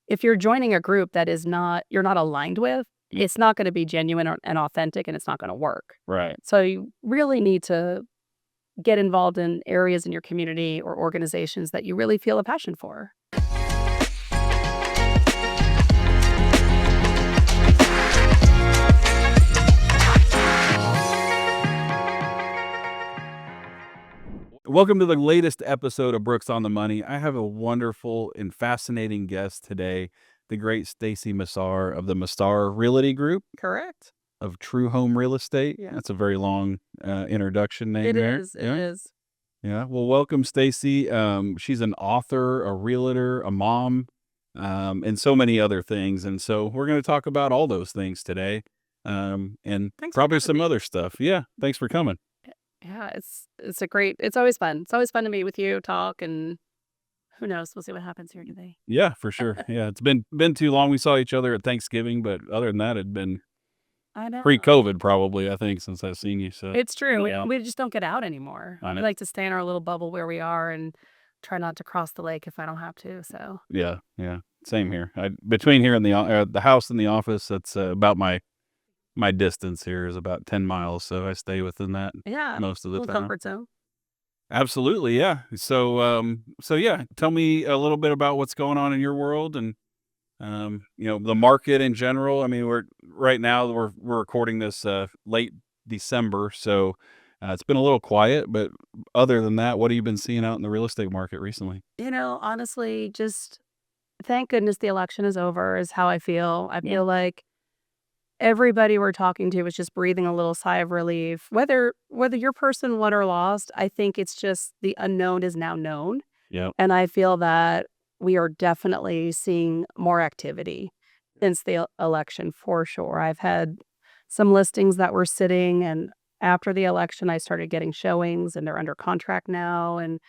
if you're joining a group that you're not aligned with, it's not going to be genuine and authentic, and it's not going to work. Right. So you really need to get involved in areas in your community or organizations that you really feel a passion for. Welcome to the latest episode of Brooks on the Money. I have a wonderful and fascinating guest today, the great Stacy Massar of the Massar Realty Group Correct. of True Home Real Estate. Yeah. That's a very long introduction name there. It is. Yeah. Well, welcome, Stacy. She's an author, a realtor, a mom, and so many other things. And so we're going to talk about all those things today, and Thanks for probably having some me. other stuff. Yeah. Thanks for coming. Yeah, it's always fun. It's always fun to meet with you, talk, and who knows? We'll see what happens here today. Yeah, for sure. Yeah, it's been too long. We saw each other at Thanksgiving, but other than that, it'd been I know. pre-COVID probably, I think, since I've seen you. So It's true. Yeah. We just don't get out anymore. I We know. like to stay in our little bubble where we are and try not to cross the lake if I don't have to. So Yeah, same here. Between here and the house and the office, that's about my distance here is about 10 miles, so I stay within that yeah, most of the little time. comfort zone. Absolutely, yeah. So yeah, tell me a little bit about what's going on in your world and the market in general. I mean, right now we're recording this late December, so it's been a little quiet, but other than that, what have you been seeing out in the real estate market recently? Honestly, just thank goodness the election is over is how I feel. I feel like everybody we're talking to is just breathing a little sigh of relief. Whether your person won or lost, I think it's just the unknown is now known. Yeah. And I feel that we are definitely seeing more activity since the election for sure. I've had some listings that were sitting, and after the election, I started getting showings, and they're under contract now. And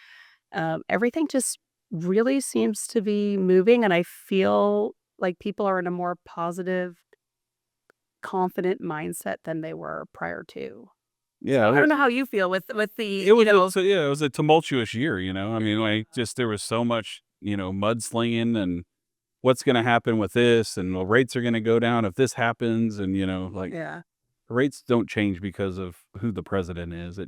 everything just really seems to be moving. And I feel like people are in a more positive, confident mindset than they were prior to. Yeah, I don't know how you feel with the, it was it was a tumultuous year, I mean, like, just there was so much, mudslinging and what's gonna happen with this, and the rates are gonna go down if this happens, and, like, yeah. rates don't change because of who the president is.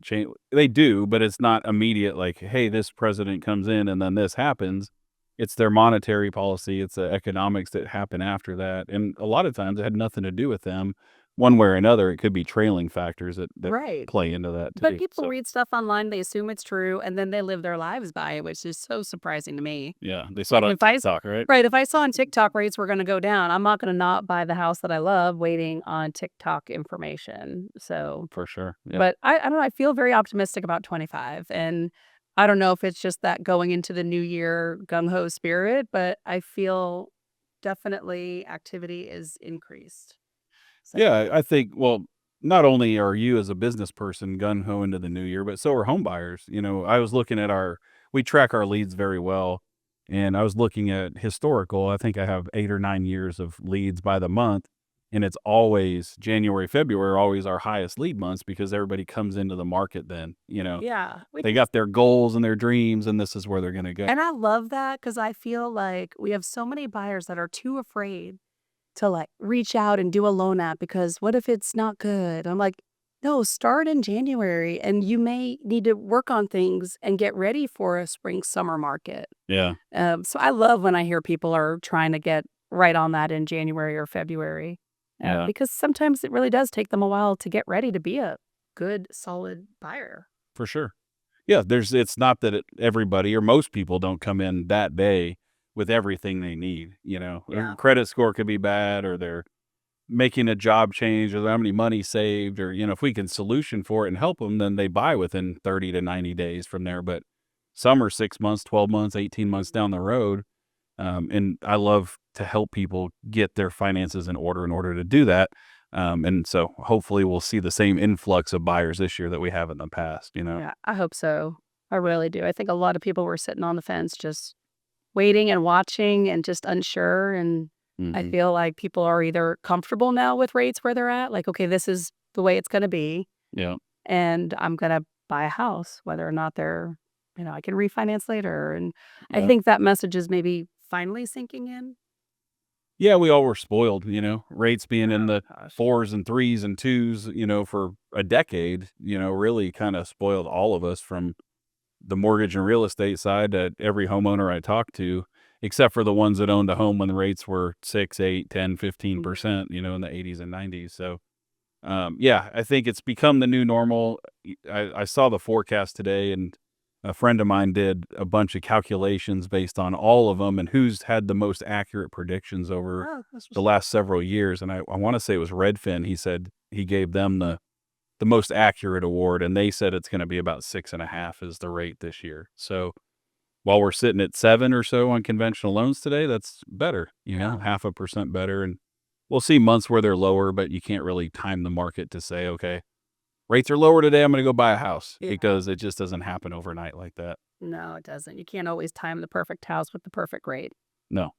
They do, but it's not immediate, like, "Hey, this president comes in and then this happens." It's their monetary policy, it's the economics that happen after that, and a lot of times it had nothing to do with them one way or another. It could be trailing factors that Right. play into that But too, people so read stuff online, they assume it's true, and then they live their lives by it, which is so surprising to me. yeah, they saw it Like on if I s TikTok, right? right, if I saw on TikTok rates were gonna go down, I'm not gonna not buy the house that I love waiting on TikTok information. So, For sure, yeah. but I don't know, I feel very optimistic about 25, and I don't know if it's just that going into the new year gung ho spirit, but I feel definitely activity is increased. So, Yeah, I think, well, not only are you as a business person gun ho into the new year, but so are home buyers. I was looking at we track our leads very well. And I was looking at historical. I think I have 8 or 9 years of leads by the month. And it's always January, February are always our highest lead months because everybody comes into the market then, yeah, they got their goals and their dreams, and this is where they're going to go. and I love that because I feel like we have so many buyers that are too afraid to, like, reach out and do a loan app because what if it's not good? I'm like, "No, start in January, and you may need to work on things and get ready for a spring, summer market." Yeah. So I love when I hear people are trying to get right on that in January or February, Yeah. because sometimes it really does take them a while to get ready to be a good, solid buyer. For sure. Yeah, it's not that everybody or most people don't come in that day with everything they need, Their Yeah. credit score could be bad, or they're making a job change, or how many money saved, or, if we can solution for it and help them, then they buy within 30 to 90 days from there. But some are 6 months, 12 months, 18 months down the road. And I love to help people get their finances in order to do that. And so hopefully we'll see the same influx of buyers this year that we have in the past, Yeah, I hope so. I really do. I think a lot of people were sitting on the fence just waiting and watching and just unsure, and I Mhm. feel like people are either comfortable now with rates where they're at, like, "Okay, this is the way it's gonna be, Yeah. and I'm gonna buy a house," whether or not I can refinance later, and I Yeah. think that message is maybe finally sinking in. Yeah, we all were spoiled, rates being in Oh the gosh. 4s and 3s and 2s, for a decade, really kinda spoiled all of us from the mortgage and real estate side to every homeowner I talked to, except for the ones that owned a home when the rates were 6, 8, 10, Mhm. 15%, in the 80s and 90s. So, yeah, I think it's become the new normal. I saw the forecast today, and a friend of mine did a bunch of calculations based on all of them and who's had the most accurate predictions over Oh, that's the what's up. last several years. And I want to say it was Redfin. He said he gave them the most accurate award, and they said it's going to be about 6.5 is the rate this year. So while we're sitting at 7 or so on conventional loans today, that's better, Yeah. 0.5% better. And we'll see months where they're lower, but you can't really time the market to say, okay, rates are lower today, I'm going to go buy a house, Yeah. because it just doesn't happen overnight like that. No, it doesn't. You can't always time the perfect house with the perfect rate. No,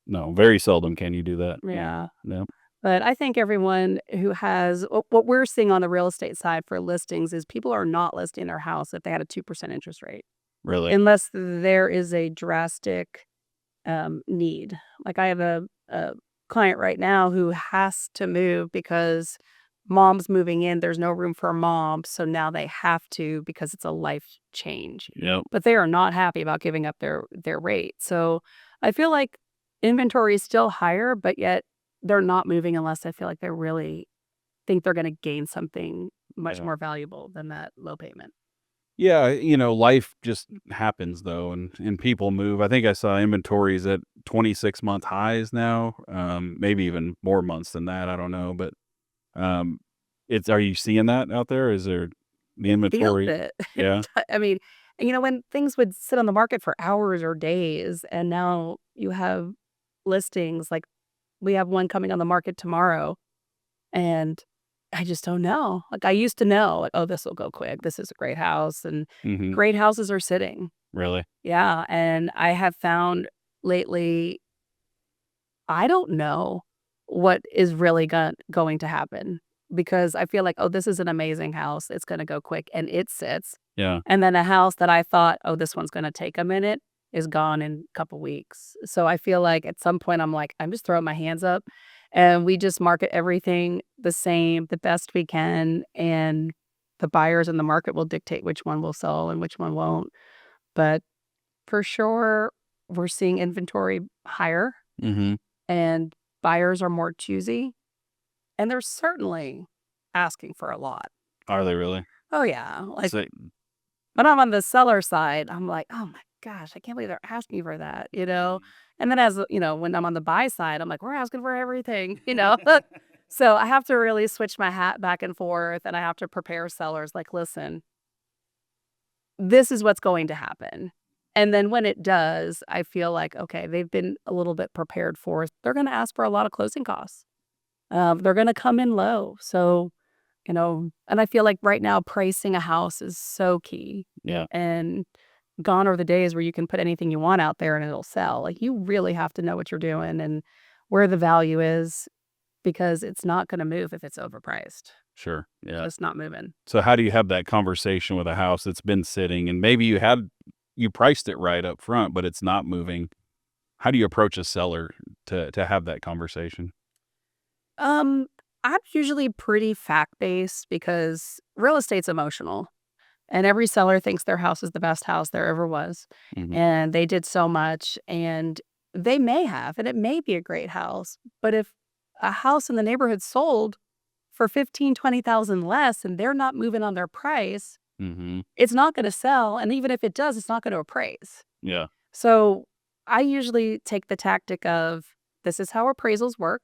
no, very seldom can you do that. Yeah. Yeah. No, But I think everyone who has what we're seeing on the real estate side for listings is people are not listing their house if they had a 2% interest rate, really. unless there is a drastic need. Like I have a client right now who has to move because mom's moving in. There's no room for mom. So now they have to because it's a life change. Yep. But they are not happy about giving up their rate. So I feel like inventory is still higher, but yet they're not moving unless I feel like they really think they're going to gain something much Yeah. more valuable than that low payment. Yeah, life just happens though, and people move. I think I saw inventories at 26-month highs now, maybe even more months than that. I don't know, but um, it's are you seeing that out there? Is there the Feels inventory? it. Yeah. I mean, when things would sit on the market for hours or days, and now you have listings, like, we have one coming on the market tomorrow, and I just don't know. Like, I used to know, like, "Oh, this will go quick. This is a great house," and Hmm. great houses are sitting. Really? Yeah, and I have found lately, I don't know what is really going to happen because I feel like, "Oh, this is an amazing house. It's gonna go quick," and it sits. Yeah. And then a house that I thought, "Oh, this one's gonna take a minute," is gone in a couple weeks. So I feel like at some point, I'm like, "I'm just throwing my hands up," and we just market everything the same, the best we can, and the buyers in the market will dictate which one will sell and which one won't. But for sure, we're seeing inventory higher, Hmm. and buyers are more choosy, and they're certainly asking for a lot. Are they really? Oh, yeah, like, So, when I'm on the seller side, I'm like, "Oh my gosh, I can't believe they're asking for that," you know? And then when I'm on the buy side, I'm like, "We're asking for everything," you know? So I have to really switch my hat back and forth, and I have to prepare sellers like, "Listen, this is what's going to happen." And then when it does, I feel like, okay, they've been a little bit prepared for it. They're gonna ask for a lot of closing costs. They're gonna come in low. So, and I feel like right now pricing a house is so key. yeah, And gone are the days where you can put anything you want out there and it'll sell. Like, you really have to know what you're doing and where the value is because it's not gonna move if it's overpriced. sure. It's Yeah. just not moving. So how do you have that conversation with a house that's been sitting, and maybe you priced it right up front, but it's not moving? How do you approach a seller to have that conversation? Um, I'm usually pretty fact-based because real estate's emotional. And every seller thinks their house is the best house there ever was, Mhm. and they did so much, and they may have, and it may be a great house, but if a house in the neighborhood sold for 15, 20,000 less and they're not moving on their price, Mhm. it's not gonna sell, and even if it does, it's not gonna appraise. Yeah. So, I usually take the tactic of, "This is how appraisals work,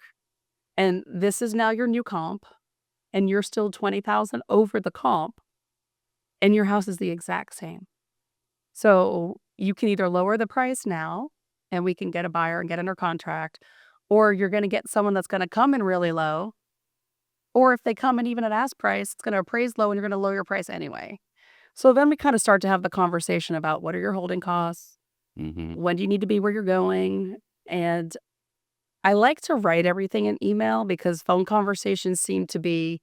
and this is now your new comp, and you're still 20,000 over the comp, and your house is the exact same." So you can either lower the price now and we can get a buyer and get under contract, or you're going to get someone that's going to come in really low. Or if they come in even at ask price, it's going to appraise low and you're going to lower your price anyway. So then we kind of start to have the conversation about what are your holding costs? Mhm. When do you need to be where you're going? And I like to write everything in email because phone conversations seem to be,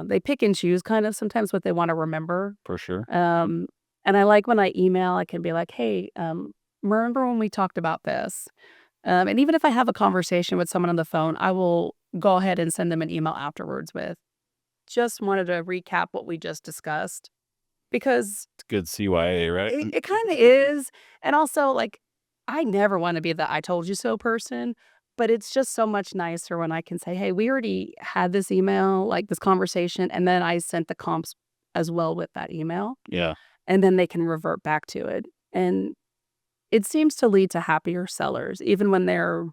they pick and choose kind of sometimes what they want to remember. For sure. Um, and I like when I email, I can be like, "Hey, remember when we talked about this?" And even if I have a conversation with someone on the phone, I will go ahead and send them an email afterwards with, "Just wanted to recap what we just discussed," because It's good CYA, right? it kinda is, and also, like, I never wanna be the "I told you so" person, but it's just so much nicer when I can say, "Hey, we already had this email, like, this conversation, and then I sent the comps as well with that email," Yeah. and then they can revert back to it, and it seems to lead to happier sellers, even when they're,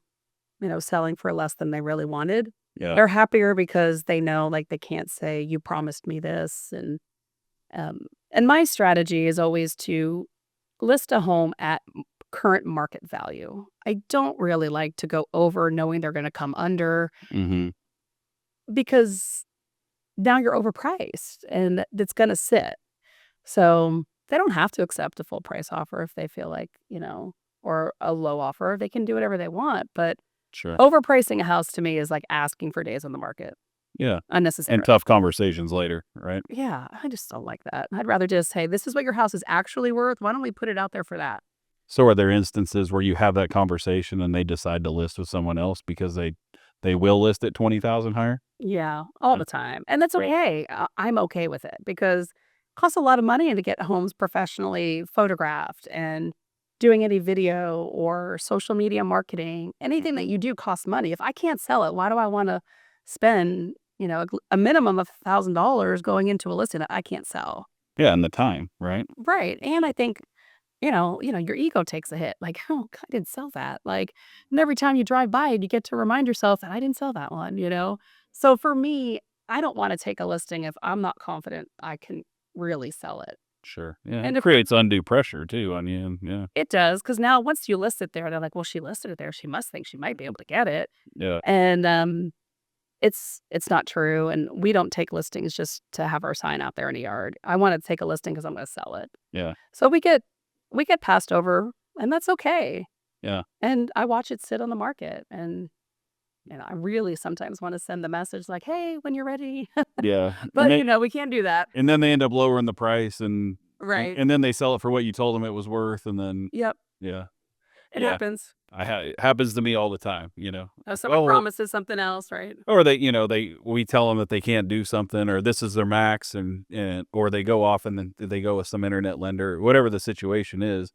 selling for less than they really wanted. Yeah. They're happier because they know, like, they can't say, "You promised me this," and my strategy is always to list a home at current market value. I don't really like to go over knowing they're gonna come under Mhm. because now you're overpriced and it's gonna sit. So, they don't have to accept a full price offer if they feel like, or a low offer. They can do whatever they want, but Sure. overpricing a house to me is like asking for days on the market Yeah. And unnecessarily. tough conversations later, right? Yeah, I just don't like that. I'd rather just say, "This is what your house is actually worth. Why don't we put it out there for that?" So are there instances where you have that conversation and they decide to list with someone else because they will list at 20,000 higher? Yeah, all Yeah. the time, and that's okay. I'm okay with it because it costs a lot of money to get homes professionally photographed, and doing any video or social media marketing, anything that you do costs money. If I can't sell it, why do I wanna spend, a minimum of $1,000 going into a listing that I can't sell? Yeah, and the time, right? Right, and I think your ego takes a hit, like, "Oh, I didn't sell that," like, and every time you drive by it, you get to remind yourself that I didn't sell that one, you know? So for me, I don't wanna take a listing if I'm not confident I can really sell it. Sure. Yeah, And it if creates undue pressure too on you. Yeah. it does, because now once you list it there, they're like, "Well, she listed it there, she must think she might be able to get it." Yeah. And, it's not true, and we don't take listings just to have our sign out there in the yard. I wanna take a listing because 'cause I'm gonna sell it. Yeah. So we get passed over, and that's okay. Yeah. And I watch it sit on the market, and, I really sometimes wanna send the message like, "Hey, when you're ready." Yeah. And But, we can't do that. then they end up lowering the price and Right. and then they sell it for what you told them it was worth and then Yep. yeah. It Yeah. happens. It happens to me all the time, Someone Well, promises something else, right? or we tell them that they can't do something or this is their max and or they go off and then they go with some internet lender, whatever the situation is.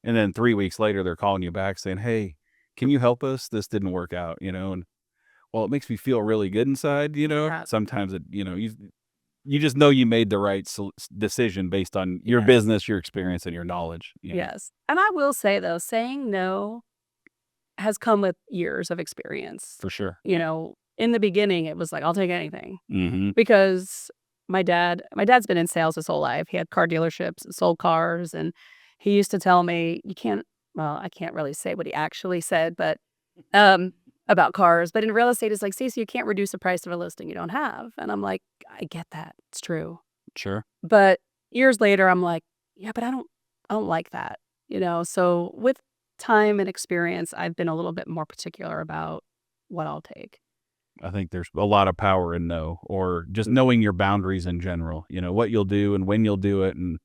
And then 3 weeks later they're calling you back saying, "Hey, can you help us? This didn't work out," and well, it makes me feel really good inside, Yeah. Sometimes you just know you made the right decision based on your Yes. business, your experience, and your knowledge. Yes. And I will say, though, saying no has come with years of experience. For sure. In the beginning, it was like, "I'll take anything." Mhm. Because my dad's been in sales his whole life. He had car dealerships and sold cars, and he used to tell me, "You can't." Well, I can't really say what he actually said, but, um, about cars, but in real estate, it's like, "Stacey, you can't reduce the price of a listing you don't have." And I'm like, "I get that. It's true." Sure. But years later, I'm like, "Yeah, but I don't like that." So with time and experience, I've been a little bit more particular about what I'll take. I think there's a lot of power in no, or just knowing your boundaries in general, what you'll do and when you'll do it and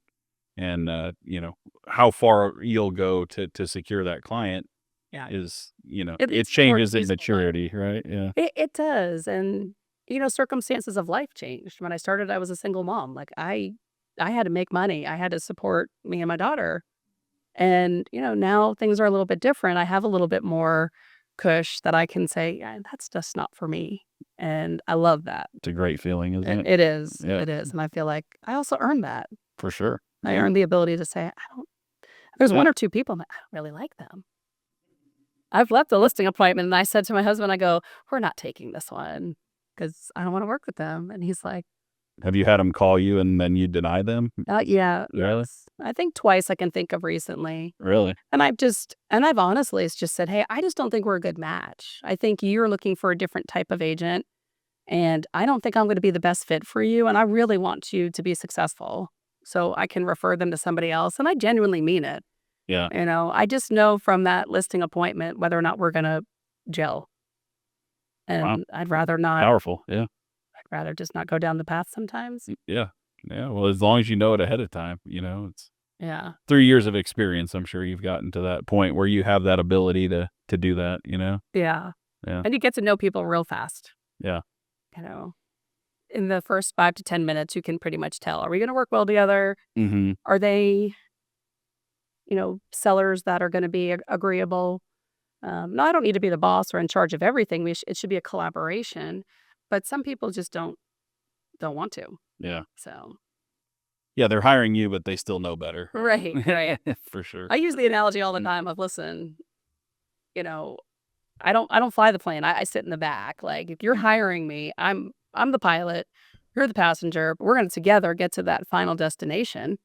how far you'll go to secure that client Yeah. is, it It's important changes to in use the line. maturity, right? Yeah. It does, and, circumstances of life changed. When I started, I was a single mom, like, I had to make money, I had to support me and my daughter, and, now things are a little bit different. I have a little bit more cush that I can say, "Yeah, that's just not for me," and I love that. It's a great feeling, isn't it? Yeah, It is, and I feel like I also earned that. for sure. I Yeah. earned the ability to say, "I don't." There's Yeah. 1 or 2 people that I don't really like them. I've left a listing appointment, and I said to my husband, I go, "We're not taking this one because I don't wanna work with them," and he's like, Have you had them call you and then you deny them? Yeah, Really? yes." I think twice I can think of recently, Really? and I've honestly just said, "Hey, I just don't think we're a good match. I think you're looking for a different type of agent, and I don't think I'm gonna be the best fit for you, and I really want you to be successful so I can refer them to somebody else," and I genuinely mean it. Yeah. I just know from that listing appointment whether or not we're gonna gel, Wow. and Powerful. Yeah. I'd rather just not go down the path sometimes. Yeah. Yeah. Well, as long as you know it ahead of time, it's Yeah. 3 years of experience, I'm sure you've gotten to that point where you have that ability to do that, you know? Yeah. Yeah. And you get to know people real fast. Yeah. You know, in the first 5 to 10 minutes, you can pretty much tell, are we going to work well together? Mhm. Are they, sellers that are going to be agreeable? No, I don't need to be the boss or in charge of everything. It should be a collaboration, but some people just don't want to. Yeah. So, Yeah, they're hiring you, but they still know better. right, right. For sure. I use the analogy all the Mm. time of, listen, you know, I don't fly the plane. I sit in the back. Like, if you're hiring me, I'm the pilot, you're the passenger. But we're going to together get to that final destination,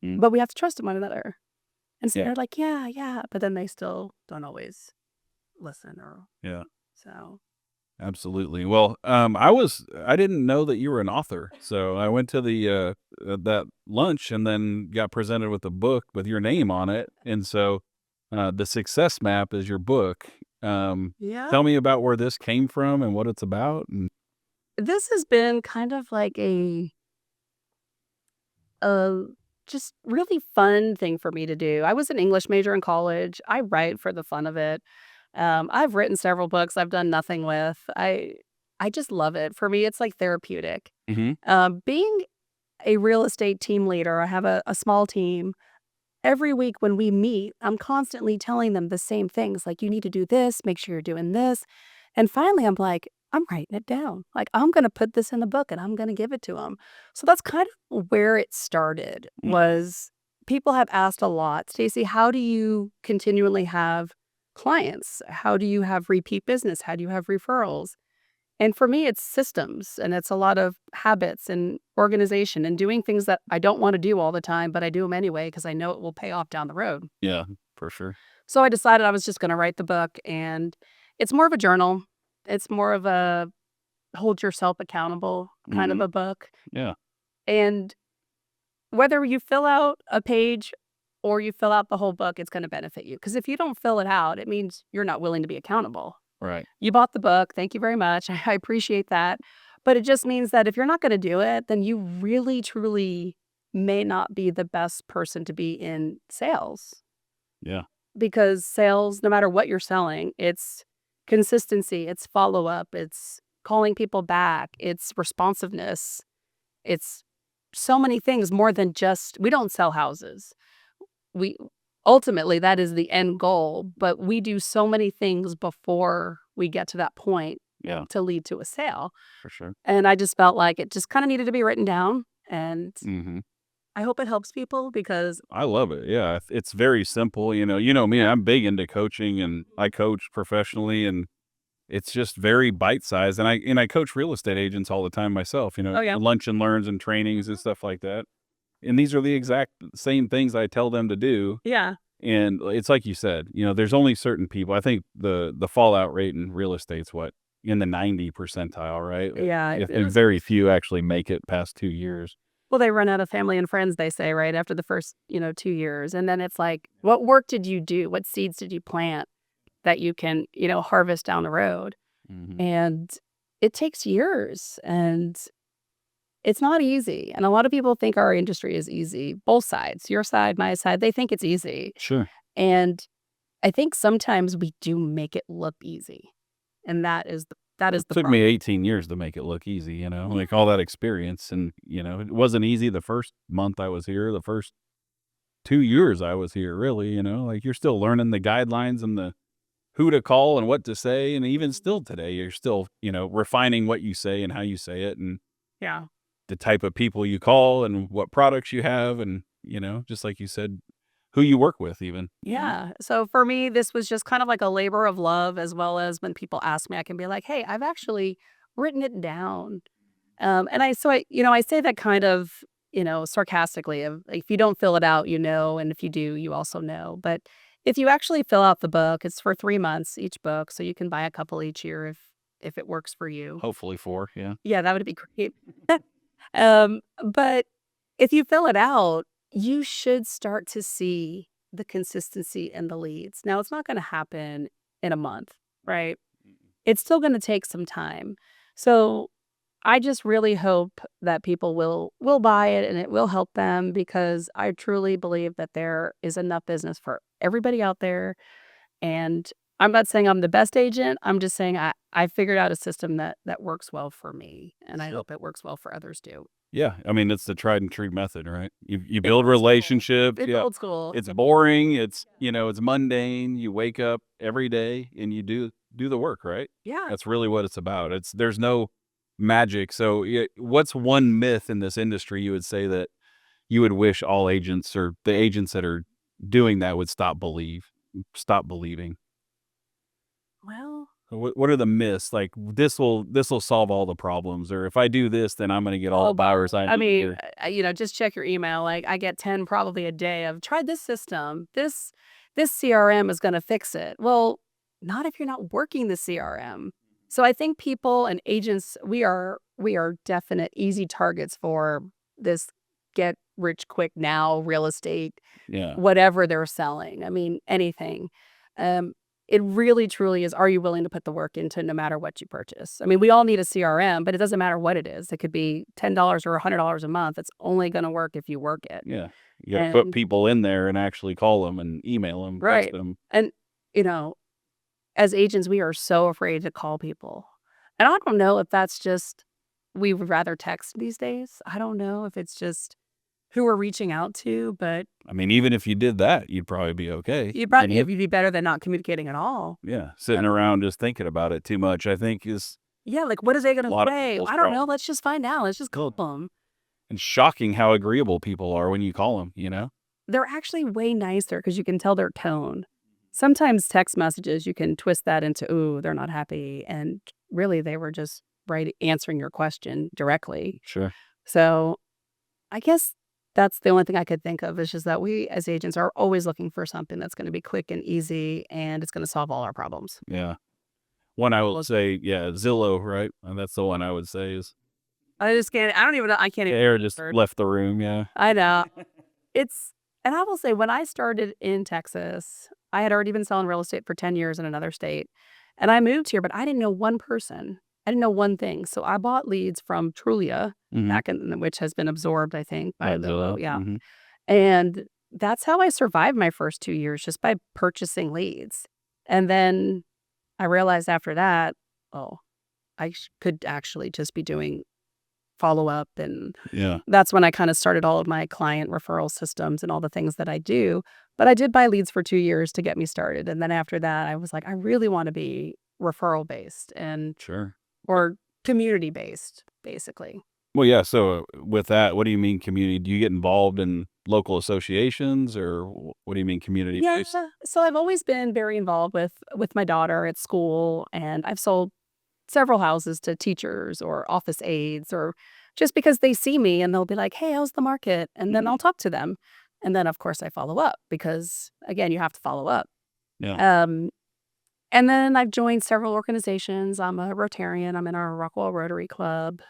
Mm. but we have to trust one another. And so Yeah. they're like, yeah, yeah, but then they still don't always listen or Yeah. so. Absolutely. Well, I didn't know that you were an author, so I went to that lunch and then got presented with a book with your name on it, and so, the Success Map is your book. Yeah. Tell me about where this came from and what it's about, and This has been kind of like a just really fun thing for me to do. I was an English major in college. I write for the fun of it. I've written several books I've done nothing with. I just love it. For me, it's like therapeutic. Mhm. Being a real estate team leader, I have a small team. Every week when we meet, I'm constantly telling them the same things, like, you need to do this, make sure you're doing this. And finally, I'm like, I'm writing it down. Like, I'm going to put this in a book and I'm going to give it to them. So that's kind of where it started Mm. was people have asked a lot, Stacy, how do you continually have clients? How do you have repeat business? How do you have referrals? And for me, it's systems and it's a lot of habits and organization and doing things that I don't want to do all the time, but I do them anyway because I know it will pay off down the road. Yeah, for sure. So I decided I was just going to write the book, and it's more of a journal. It's more of a hold yourself accountable kind of Mhm. a book. Yeah. And whether you fill out a page or you fill out the whole book, it's going to benefit you. Because if you don't fill it out, it means you're not willing to be accountable. Right. You bought the book. Thank you very much. I appreciate that. But it just means that if you're not going to do it, then you really, truly may not be the best person to be in sales Yeah. because sales, no matter what you're selling, it's consistency, it's follow up, it's calling people back, it's responsiveness, it's so many things more than just, we don't sell houses. We ultimately, that is the end goal, but we do so many things before we get to that point Yeah, to lead to a sale. for sure. And I just felt like it just kind of needed to be written down. And Mhm. I hope it helps people because, I love it. Yeah, it's very simple. You know me. I'm big into coaching, and I coach professionally, and it's just very bite sized. And I coach real estate agents all the time myself. oh, yeah. Lunch and learns and trainings and stuff like that. And these are the exact same things I tell them to do. Yeah. And it's like you said. There's only certain people. I think the fallout rate in real estate's what in the 90 percentile, right? Yeah. If It was, very few actually make it past 2 years. well, they run out of family and friends, they say, right after the first, 2 years. And then it's like, what work did you do? What seeds did you plant that you can, harvest down the road? Hmm. And it takes years and it's not easy. And a lot of people think our industry is easy. Both sides, your side, my side, they think it's easy. Sure. And I think sometimes we do make it look easy. And that is It the took me problem. 18 years to make it look easy, Yeah. like all that experience. And, it wasn't easy the first month I was here, the first 2 years I was here, really, like you're still learning the guidelines and the who to call and what to say. And even still today, you're still, refining what you say and how you say it and Yeah. the type of people you call and what products you have. And, just like you said, who you work with, even. Yeah. So for me, this was just kind of like a labor of love, as well as when people ask me, I can be like, hey, I've actually written it down. And I say that kind of, sarcastically of if you don't fill it out, and if you do, you also know. But if you actually fill out the book, it's for 3 months each book. So you can buy a couple each year if it works for you. Hopefully 4. Yeah. Yeah, that would be great. But if you fill it out, you should start to see the consistency in the leads. Now, it's not going to happen in a month, right? It's still going to take some time. So I just really hope that people will buy it and it will help them because I truly believe that there is enough business for everybody out there. And I'm not saying I'm the best agent. I'm just saying I figured out a system that works well for me, and I hope it works well for others too. Yeah, I mean, it's the tried and true method, right? You It's build old school. relationships, It's yeah. old school. It's boring, it's, it's mundane, you wake up every day and you do the work, right? Yeah. That's really what it's about. There's no magic. So, yeah, what's one myth in this industry you would say that you would wish all agents or the agents that are doing that would stop believing? Well, What are the myths? Like this will solve all the problems, or if I do this, then I'm going to get all the oh, buyers I I need. mean, Or just check your email. Like I get 10 probably a day of try this system. This CRM is going to fix it. Well, not if you're not working the CRM. So I think people and agents we are definite easy targets for this get rich quick now real estate, yeah, whatever they're selling. I mean, anything. Um, it really truly is, are you willing to put the work into no matter what you purchase? I mean, we all need a CRM, but it doesn't matter what it is. It could be $10 or $100 a month. It's only going to work if you work it. yeah. You got to put And people in there and actually call them and email them, text right. them. And, you know, as agents, we are so afraid to call people. And I don't know if that's just we would rather text these days. I don't know if it's just who we're reaching out to, but I mean, even if you did that, you'd probably be okay. you'd be better than not communicating at all. Yeah, sitting around just thinking about it too much, I think, is Yeah, like, what is they a gonna lot of say? people's I don't know, problem. let's just find out, let's just call them. And shocking how agreeable people are when you call them. You know? They're actually way nicer because you can tell their tone. Sometimes text messages, you can twist that into, "Ooh, they're not happy," and really, they were just answering your question directly. Sure. So, I guess that's the only thing I could think of is just that we, as agents, are always looking for something that's gonna be quick and easy, and it's gonna solve all our problems. Yeah. One I will say, yeah, Zillow, right? And that's the one I would say is I just can't I don't even know I can't even Air just word. left the room. Yeah. I know. It's and I will say when I started in Texas, I had already been selling real estate for 10 years in another state, and I moved here, but I didn't know one person. I didn't know one thing. So I bought leads from Trulia Mm-hmm. back in which has been absorbed, I think, by By Zillow, Zillow. yeah. Mm-hmm. And that's how I survived my first 2 years just by purchasing leads. And then I realized after that, oh, could actually just be doing follow-up, and Yeah. that's when I kinda started all of my client referral systems and all the things that I do, but I did buy leads for 2 years to get me started, and then after that, I was like, "I really wanna be referral-based and Sure. or community-based," basically. Well, yeah. So with that, what do you mean community? Do you get involved in local associations, or what do you mean community Yeah, based? so I've always been very involved with my daughter at school, and I've sold several houses to teachers or office aides or just because they see me and they'll be like, "Hey, how's the market?" And then Mhm. I'll talk to them. And then, of course, I follow up because, again, you have to follow up. Yeah. Um, and then I've joined several organizations. I'm a Rotarian. I'm in our Rockwell Rotary Club.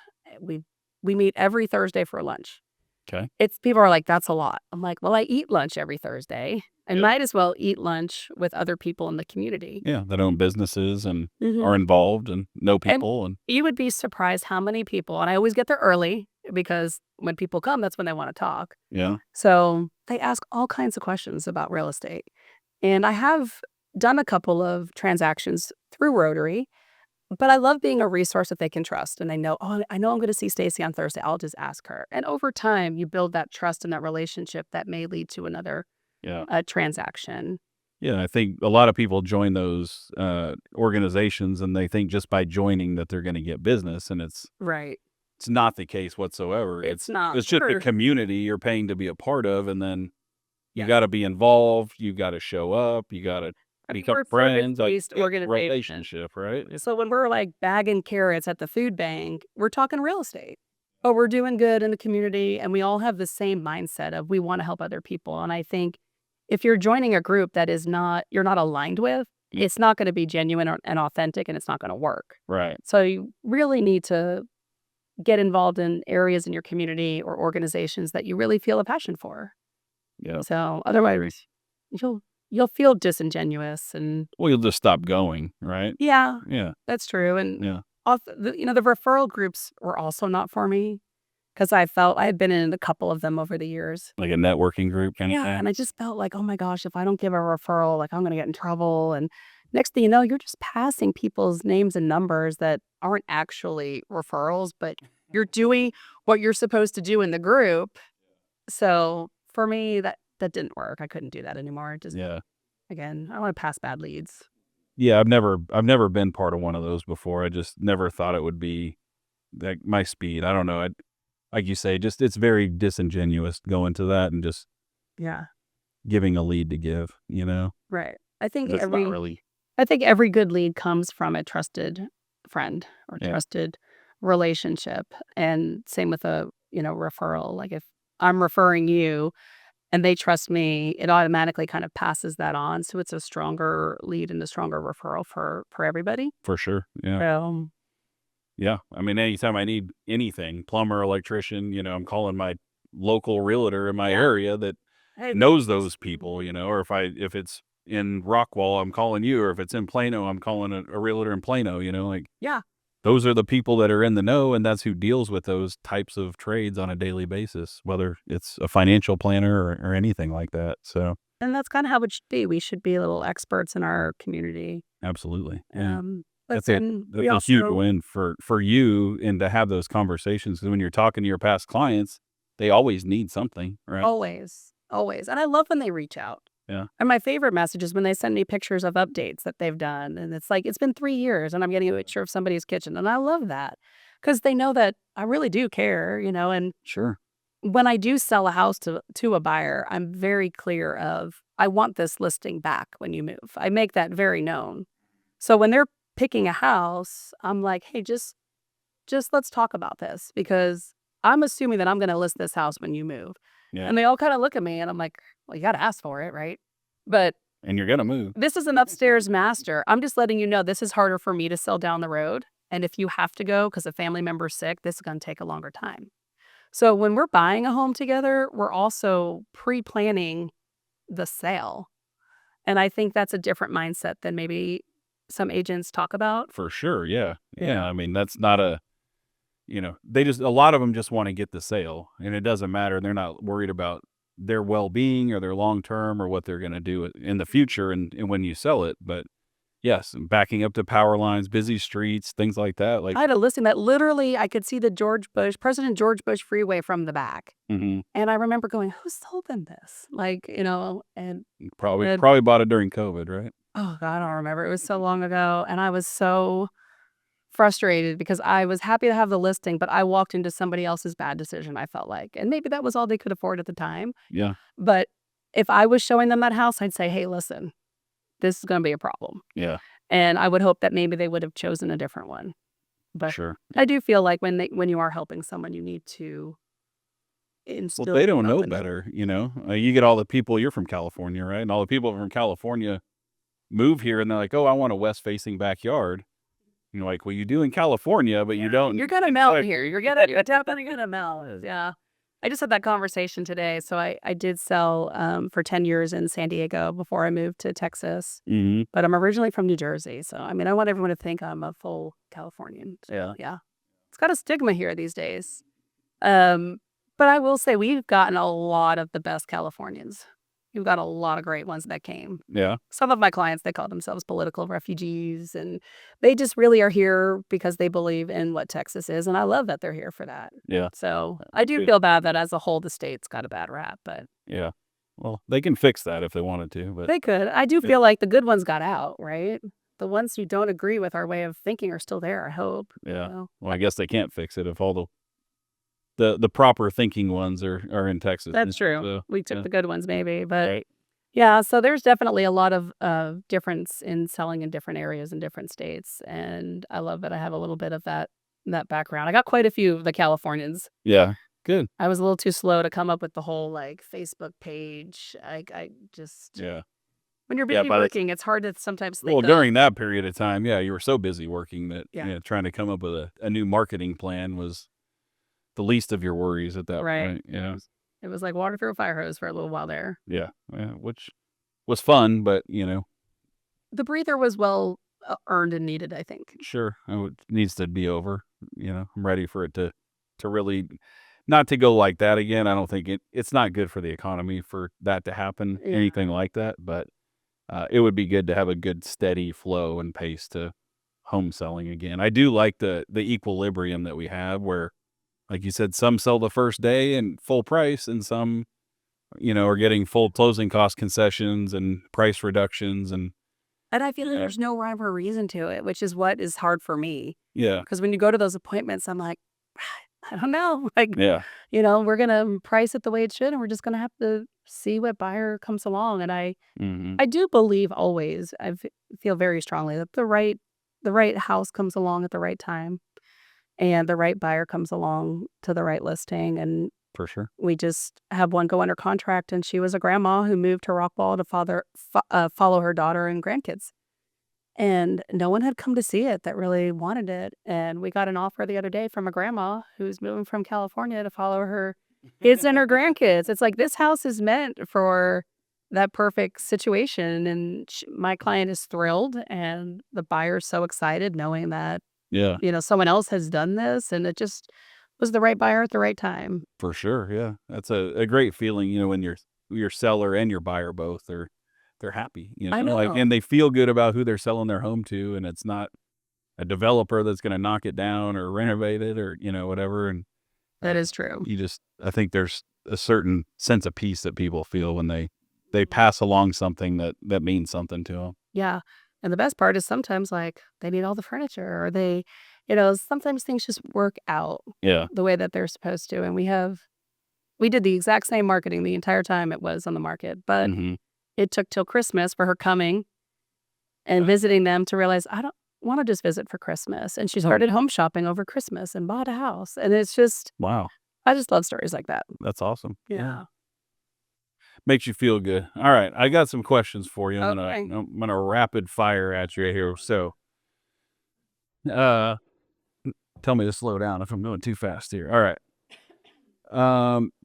We meet every Thursday for lunch. Okay. It's people are like, "That's a lot." I'm like, "Well, I eat lunch every Thursday. I Yeah. might as well eat lunch with other people in the community." Yeah. That own businesses and are Mhm. involved and know And people. And you would be surprised how many people and I always get there early because when people come, that's when they wanna talk. yeah. So, they ask all kinds of questions about real estate. And I have done a couple of transactions through Rotary, but I love being a resource that they can trust, and they know, "Oh, I know I'm gonna see Stacy on Thursday, I'll just ask her." And over time, you build that trust and that relationship that may lead to another, Yeah. transaction. Yeah. I think a lot of people join those organizations and they think just by joining that they're going to get business. And Right. it's not the case whatsoever. It's It's not. it's just a We're community you're paying to be a part of, and then you yeah. got to be involved. You got to show up. You got to I mean, become we're a friends. Like service-based build a organization. relationship, right? So when we're, like, bagging carrots at the food bank, we're talking real estate. But we're doing good in the community, and we all have the same mindset of we wanna help other people, and I think if you're joining a group that is not you're not aligned with, it's not gonna be genuine and authentic, and it's not gonna work. Right. So you really need to get involved in areas in your community or organizations that you really feel a passion for. Yeah. So otherwise, you'll you'll feel disingenuous and Well, you'll just stop going, right? yeah, Yeah. that's true, and Yeah. the referral groups were also not for me because I felt I had been in a couple of them over the years. Like a networking group kind of Yeah, thing? and I just felt like, "Oh my gosh, if I don't give a referral, like, I'm gonna get in trouble," and next thing you know, you're just passing people's names and numbers that aren't actually referrals, but you're doing what you're supposed to do in the group. So, for me, that didn't work. I couldn't do that anymore. Just Yeah. again, I don't wanna pass bad leads. Yeah, I've never been part of one of those before. I just never thought it would be, like, my speed. I don't know. Like you say, just it's very disingenuous going to that and just Yeah, giving a lead to give, right. 'cause it's not really. I think every good lead comes from a trusted friend or Yeah, trusted relationship, and same with a, referral. Like, if I'm referring you and they trust me, it automatically kind of passes that on, so it's a stronger lead and a stronger referral for everybody. for sure. Yeah. Um, Yeah. I mean, anytime I need anything, plumber, electrician, I'm calling my local realtor in my yeah. area that Hey, knows those people, or if it's in Rockwall, I'm calling you, or if it's in Plano, I'm calling a realtor in Plano, like yeah, those are the people that are in the know, and that's who deals with those types of trades on a daily basis, whether it's a financial planner or anything like that. So, and that's kinda how it should be. We should be little experts in our community. absolutely. Yeah. But That's it. then we That's a huge also win for you and to have those conversations, 'cause when you're talking to your past clients, they always need something, right? always, always, and I love when they reach out. Yeah, And my favorite message is when they send me pictures of updates that they've done, and it's like, "It's been 3 years, and I'm getting a picture of somebody's kitchen," and I love that because they know that I really do care, and sure. when I do sell a house to a buyer, I'm very clear of, "I want this listing back when you move." I make that very known. So when they're picking a house, I'm like, "Hey, just let's talk about this because I'm assuming that I'm gonna list this house when you move." Yeah, And they all kinda look at me and I'm like, "Well, you gotta ask for it, right?" But and you're gonna move. this is an upstairs master. I'm just letting you know this is harder for me to sell down the road, and if you have to go because a family member's sick, this is gonna take a longer time. So when we're buying a home together, we're also pre-planning the sale, and I think that's a different mindset than maybe some agents talk about. For sure, yeah. Yeah, Yeah. I mean, that's not they just a lot of them just wanna get the sale, and it doesn't matter, they're not worried about their well-being or their long term or what they're gonna do in the future and when you sell it, but yes, backing up to power lines, busy streets, things like that, like. I had a listing that literally I could see the President George Bush freeway from the back, Mhm. and I remember going, "Who sold them this?" Like, Probably and probably bought it during COVID, right? oh god, I don't remember, it was so long ago, and I was so frustrated because I was happy to have the listing, but I walked into somebody else's bad decision, I felt like, and maybe that was all they could afford at the time, Yeah, but if I was showing them that house, I'd say, "Hey, listen, this is gonna be a problem," yeah, and I would hope that maybe they would have chosen a different one, but sure. I do feel like when you are helping someone, you need to Well, instill they don't know confidence. better, you get all the people you're from California, right? And all the people from California move here, and they're like, "Oh, I want a west-facing backyard." And you're like, "Well, you do in California, but you don't." You're gonna melt here. You're definitely gonna melt. Yeah. I just had that conversation today. So I did sell for 10 years in San Diego before I moved to Texas. Mhm. But I'm originally from New Jersey. So I mean I want everyone to think I'm a full Californian. So Yeah. yeah. It's got a stigma here these days. Um, but I will say we've gotten a lot of the best Californians. We've got a lot of great ones that came. Yeah. Some of my clients, they call themselves political refugees, and they just really are here because they believe in what Texas is, and I love that they're here for that. Yeah. So, I do Good. feel bad that as a whole, the state's got a bad rap, but Yeah. Well, they can fix that if they wanted to, but they could. I do it feel like the good ones got out, right? The ones who don't agree with our way of thinking are still there, I hope. yeah. So, Well, I guess they can't fix it if all the proper thinking ones are in Texas that's now, true. so, We took yeah. the good ones maybe, but yeah, so there's definitely a lot of difference in selling in different areas in different states, and I love that I have a little bit of that background. I got quite a few of the Californians. Yeah. Good. I was a little too slow to come up with the whole like Facebook page. I just Yeah. when you're Yeah, busy by the working, it's hard to sometimes well, think of during that period of time, yeah, you were so busy working that, yeah, trying to come up with a new marketing plan was the least of your worries at that right. point, yeah. It was like water through a fire hose for a little while there. Yeah, which was fun, but, The breather was well earned and needed, I think. Sure. It needs to be over. I'm ready for it to really not to go like that again. I don't think it's not good for the economy for that to happen, Yeah. anything like that. But it would be good to have a good steady flow and pace to home selling again. I do like the equilibrium that we have where, like you said, some sell the first day and full price, and some, are getting full closing cost concessions and price reductions. And And I feel like there's no rhyme or reason to it, which is what is hard for me. yeah, Because when you go to those appointments, I'm like, I don't know. Like, yeah, we're gonna price it the way it should, and we're just gonna have to see what buyer comes along. And hmm I do believe always, feel very strongly that the right house comes along at the right time, and the right buyer comes along to the right listing. And for sure. we just have one go under contract, and she was a grandma who moved to Rockwall to follow her daughter and grandkids. And no one had come to see it that really wanted it. And we got an offer the other day from a grandma who's moving from California to follow her kids and her grandkids. It's like this house is meant for that perfect situation. And my client is thrilled, and the buyer's so excited knowing that, Yeah, someone else has done this, and it just was the right buyer at the right time. for sure. Yeah, that's a great feeling. When your seller and your buyer both are they're happy. I Like, know. and they feel good about who they're selling their home to, and it's not a developer that's going to knock it down or renovate it or whatever. And That is true. I think there's a certain sense of peace that people feel when they pass along something that means something to them. Yeah. And the best part is sometimes, like, they need all the furniture, or sometimes things just work out Yeah. the way that they're supposed to. And we did the exact same marketing the entire time it was on the market, but hmm it took till Christmas for her coming and visiting them to realize, I don't want to just visit for Christmas. And she started home shopping over Christmas and bought a house. And it's just, Wow, I just love stories like that. that's awesome. Yeah. Makes you feel good. All right, I got some questions for you. Okay. I'm gonna rapid fire at you here. So, uh, tell me to slow down if I'm going too fast here. All right.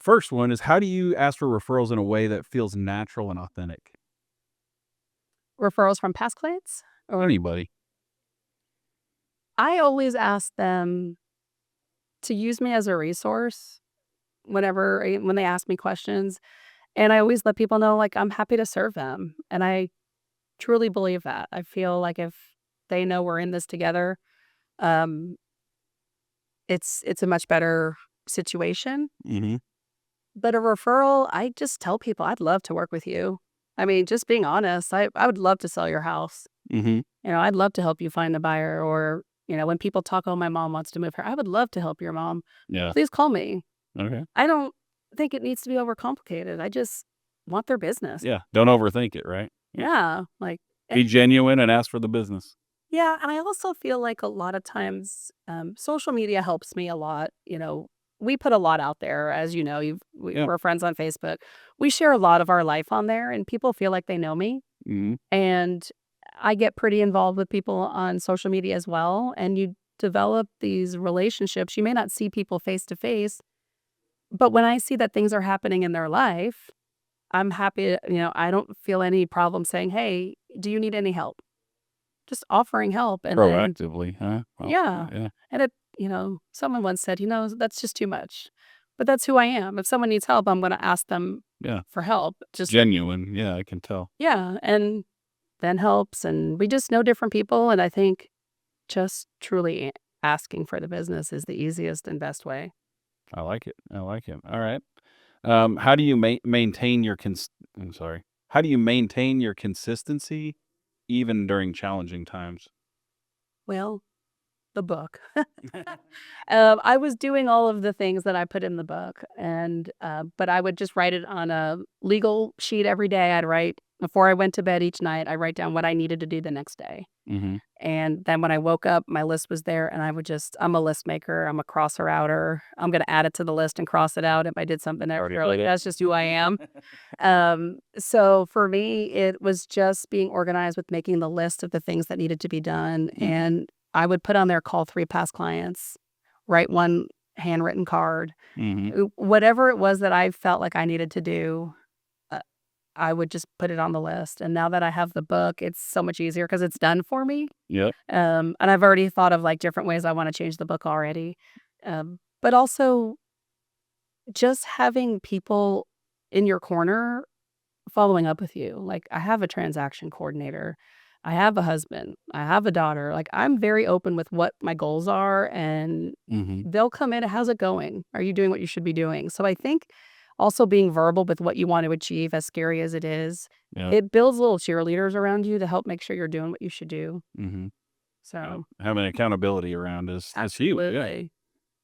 First one is, how do you ask for referrals in a way that feels natural and authentic? Referrals from past clients? Or Anybody? I always ask them to use me as a resource when they ask me questions. And I always let people know, like, I'm happy to serve them. And I truly believe that. I feel like if they know we're in this together, um, it's a much better situation. Mm-hmm. But a referral, I just tell people I'd love to work with you. I mean, just being honest, I would love to sell your house. Mm-hmm. I'd love to help you find a buyer. Or, when people talk, oh, my mom wants to move here, I would love to help your mom. Yeah. Please call me. Okay. I don't think it needs to be overcomplicated. I just want their business. Yeah. Don't overthink it. Right. Yeah. Like, Be genuine and ask for the business. yeah, and I also feel like a lot of times, social media helps me a lot. We put a lot out there, as you know. Yeah. We're friends on Facebook. We share a lot of our life on there, and people feel like they know me. Mm-hmm. And I get pretty involved with people on social media as well. And you develop these relationships. You may not see people face to face, but when I see that things are happening in their life, I'm happy. I don't feel any problem saying, "Hey, do you need any help?" Just offering help. And then, Proactively, huh? Well, yeah. yeah. And someone once said, that's just too much. But that's who I am. If someone needs help, I'm going to ask them Yeah. for help. Just, Genuine. Yeah, I can tell. yeah. And then helps. And we just know different people. And I think just truly asking for the business is the easiest and best way. I like it. I like it. All right. How do you maintain your I'm sorry. How do you maintain your consistency even during challenging times? Well, the book. I was doing all of the things that I put in the book, and but I would just write it on a legal sheet every day. I'd write before I went to bed each night. I write down what I needed to do the next day, Mm-hmm. and then when I woke up, my list was there, and I'm a list maker. I'm a crosser outer. I'm gonna add it to the list and cross it out if I did something Already extra. Like, did it. that's just who I am. So for me, it was just being organized with making the list of the things that needed to be done. Mhm. And I would put on there, call 3 past clients, write 1 handwritten card. Mm-hmm. Whatever it was that I felt like I needed to do, uh, I would just put it on the list. And now that I have the book, it's so much easier because it's done for me. Yep. And I've already thought of like different ways I want to change the book already. But also just having people in your corner following up with you. Like, I have a transaction coordinator. I have a husband. I have a daughter. Like, I'm very open with what my goals are, and Mm-hmm. they'll come in, "How's it going? Are you doing what you should be doing?" So I think also being verbal with what you want to achieve, as scary as it is, Yeah. it builds little cheerleaders around you to help make sure you're doing what you should do. Mm-hmm. So, Having accountability around is huge. Yeah. absolutely.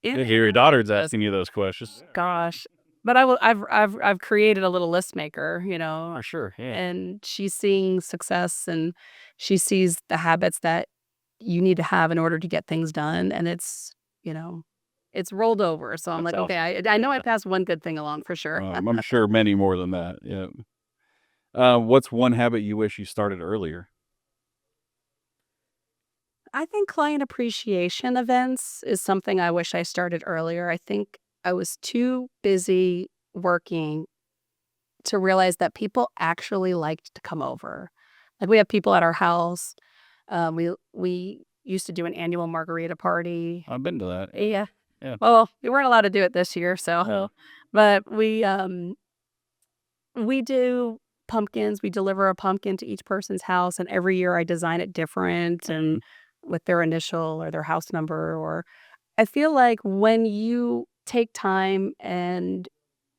Yeah, And your daughter's asking you those questions. gosh. But I've created a little list maker, For sure. Yeah. and she's seeing success, and she sees the habits that you need to have in order to get things done, and you know, it's rolled over. So I'm That's like, okay, awesome. I know I passed one good thing along for sure. I'm sure many more than that. Yeah. What's one habit you wish you started earlier? I think client appreciation events is something I wish I started earlier. I think I was too busy working to realize that people actually liked to come over. Like, we have people at our house. We used to do an annual margarita party. I've been to that. Yeah. Yeah. Well, we weren't allowed to do it this year, so Oh. but we do pumpkins. We deliver a pumpkin to each person's house, and every year I design it different and with their initial or their house number. Or I feel like when you take time and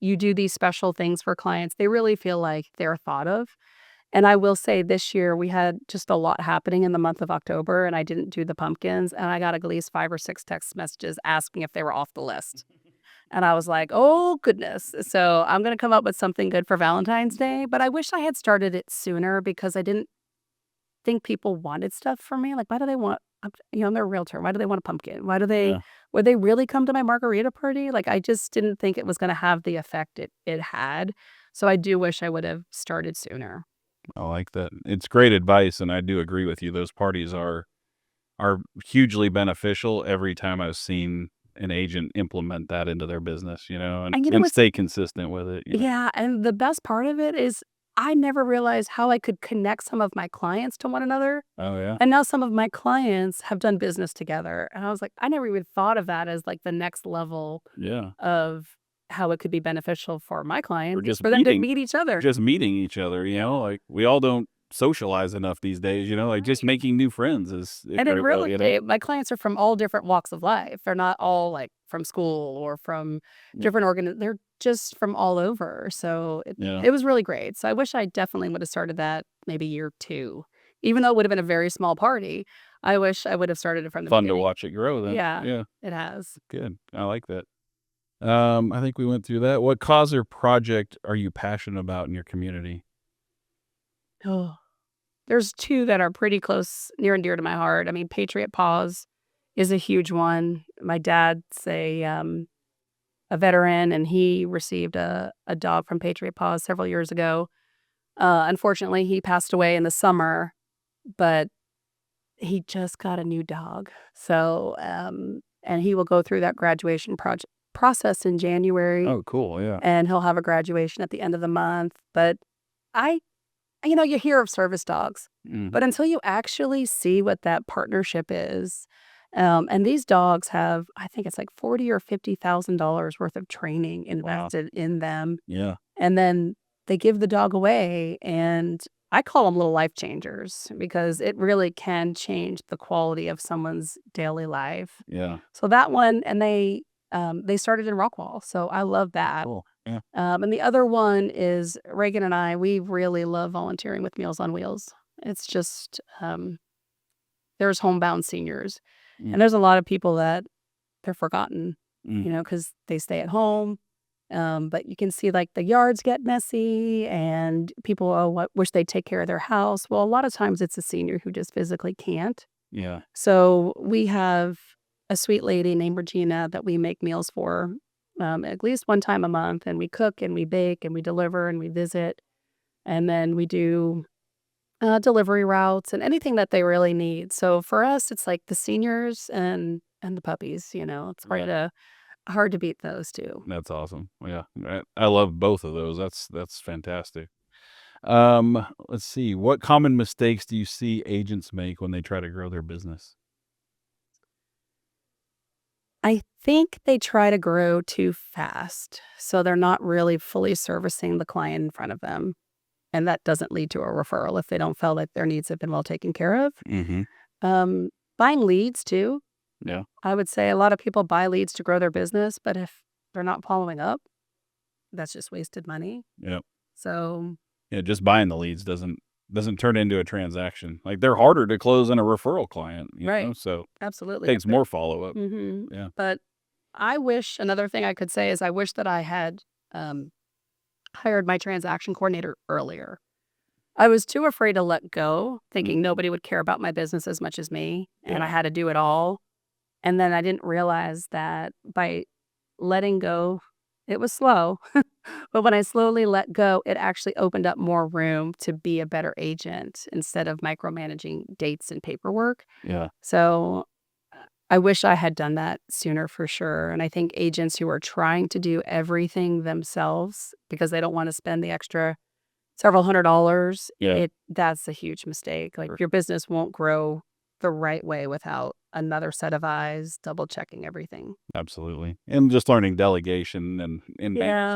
you do these special things for clients, they really feel like they're thought of. And I will say this year we had just a lot happening in the month of October, and I didn't do the pumpkins, and I got at least 5 or 6 text messages asking if they were off the list. And I was like, "Oh, goodness." So I'm gonna come up with something good for Valentine's Day, but I wish I had started it sooner because I didn't think people wanted stuff from me. Like, why do they want I'm their realtor. Why do they want a pumpkin? Why do they Yeah. would they really come to my margarita party? Like, I just didn't think it was gonna have the effect it had. So I do wish I would have started sooner. I like that. It's great advice, and I do agree with you. Those parties are hugely beneficial every time I've seen an agent implement that into their business, and, And and it's stay consistent with it. yeah, and the best part of it is I never realized how I could connect some of my clients to one another. Oh yeah. And now some of my clients have done business together. And I was like, I never even thought of that as like the next level Yeah. of how it could be beneficial for my Or clients, just for them to meet each other. meeting each other, like we all don't socialize enough these days, like just Right. making new friends is And it incredible, really, my clients are from all different walks of life. They're not all like from school or from different they're just from all over. So Yeah. it was really great. So I wish I definitely would have started that maybe year 2. Even though it would have been a very small party, I wish I would have started it from the Fun to beginning. watch it grow then. Yeah, Yeah. it has. Good. I like that. I think we went through that. What cause or project are you passionate about in your community? Oh, there's 2 that are pretty close, near and dear to my heart. I mean, Patriot Paws is a huge one. My dad's a veteran, and he received a dog from Patriot Paws several years ago. Unfortunately, he passed away in the summer, but he just got a new dog. So, and he will go through that graduation process in January, Oh, cool. Yeah. and he'll have a graduation at the end of the month. But I you hear of service dogs, Mhm. but until you actually see what that partnership is, and these dogs have, I think it's like 40 or $50,000 worth of training Wow. invested in them, Yeah. and then they give the dog away, and I call them little life changers because it really can change the quality of someone's daily life. Yeah. So that one, and they started in Rockwall, so I love that. Cool. Yeah. And the other one is Reagan and I, we really love volunteering with Meals on Wheels. It's just, there's homebound seniors, Mm, and there's a lot of people that they're forgotten, mm, because they stay at home. But you can see like the yards get messy, and people, oh, wish they'd take care of their house. Well, a lot of times it's a senior who just physically can't. yeah. So we have a sweet lady named Regina that we make meals for, at least one time a month, and we cook and we bake and we deliver and we visit, and then we do delivery routes and anything that they really need. So for us, it's like the seniors and the puppies. It's Yeah. hard to beat those two. That's awesome. Yeah. I love both of those. That's fantastic. Let's see. What common mistakes do you see agents make when they try to grow their business? I think they try to grow too fast, so they're not really fully servicing the client in front of them, and that doesn't lead to a referral if they don't feel like their needs have been well taken care of. Mm-hmm. Um, Buying leads too. Yeah. I would say a lot of people buy leads to grow their business, but if they're not following up, that's just wasted money. Yeah. So, Yeah. Just buying the leads doesn't turn into a transaction. Like they're harder to close than a referral client, right, so absolutely. takes more follow up. Mhm. Yeah. But I wish another thing I could say is I wish that I had, um, hired my transaction coordinator earlier. I was too afraid to let go, Mm, thinking nobody would care about my business as much as me, and I yeah. had to do it all, and then I didn't realize that by letting go it was slow, but when I slowly let go, it actually opened up more room to be a better agent instead of micromanaging dates and paperwork. Yeah. So, I wish I had done that sooner for sure, and I think agents who are trying to do everything themselves because they don't wanna spend the extra several $100, Yeah. that's a huge mistake. Like, Sure. your business won't grow the right way without another set of eyes double checking everything. Absolutely. And just learning delegation and Yeah,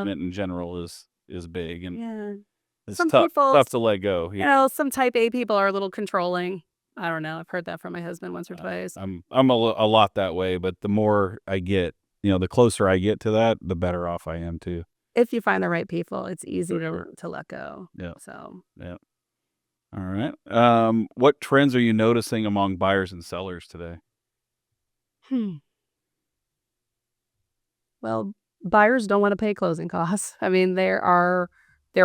management in general is big, and yeah. it's Some people tough to let go. Yeah. some type A people are a little controlling. I don't know, I've heard that from my husband once or twice. I'm a lot that way, but the more I get, the closer I get to that, the better off I am too. If you find the right people, it's easy For sure. to let go. Yeah. So, Yeah. All right. What trends are you noticing among buyers and sellers today? hmm. Well, buyers don't wanna pay closing costs. I mean, they're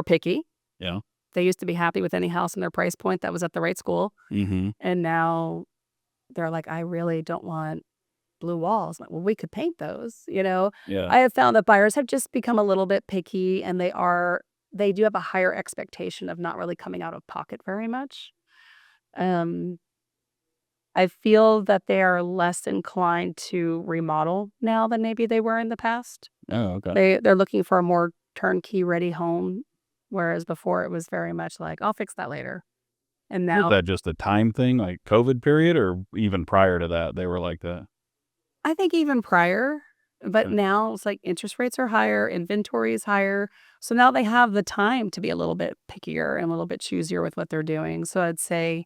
picky. Yeah. They used to be happy with any house in their price point that was at the right school, Mm-hmm. and now they're like, "I really don't want blue walls." Like, "Well, we could paint those," you know? Yeah. I have found that buyers have just become a little bit picky, and they do have a higher expectation of not really coming out of pocket very much. Um, I feel that they are less inclined to remodel now than maybe they were in the past. Oh, okay. They're looking for a more turnkey ready home, whereas before it was very much like, "I'll fix that later." And Was now that just a time thing, like COVID period, or even prior to that, they were like that? I think even prior, but Okay. now it's like interest rates are higher, inventory is higher, so now they have the time to be a little bit pickier and a little bit choosier with what they're doing, so I'd say